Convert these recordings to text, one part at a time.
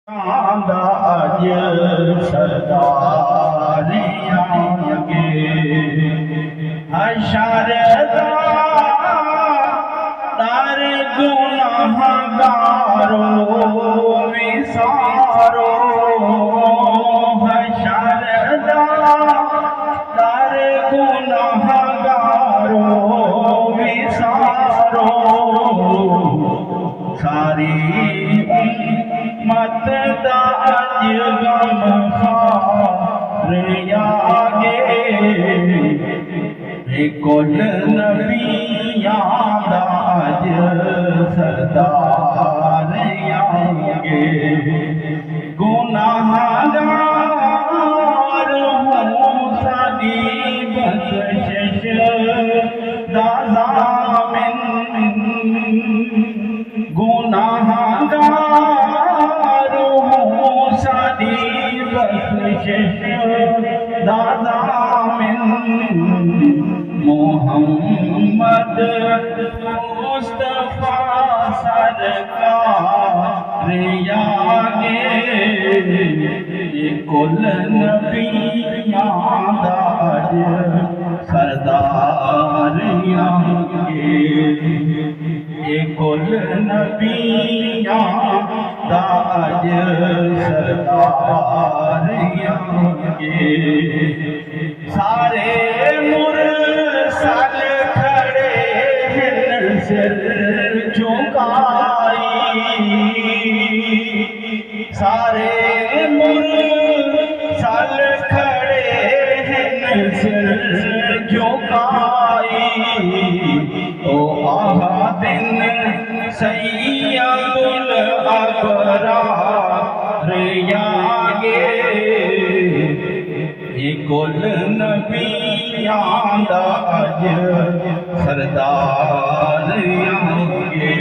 आज सरदारियां के हशरदा दर गुनाहगारो विसारो हशरदा दर गुनाहगारो विसारो सारी उम्मत दा अज गम खार आगे कुल नबियां दा अज सरदार आगे गुनाहगार हूं साडी बख्शिश दा ज़ामिन गुनाहगार हूं साडी बख्शिश दा ज़ामिन मोहम्मद मुस्तफा सरकार आगे कुल नबियां दा अज सरदार आगे कुल नबियां दा अज सरदार आगे सारे मुरसल खड़े हैं सिर झुकाई सारे मुरसल खड़े हैं सिर झुकाई ओ आहा दिन सैयदुल अबरार आगे कुल नबियां दा अज सरदार आगे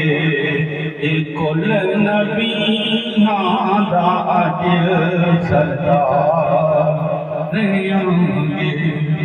कुल नबियां दा अज सरदार आगे।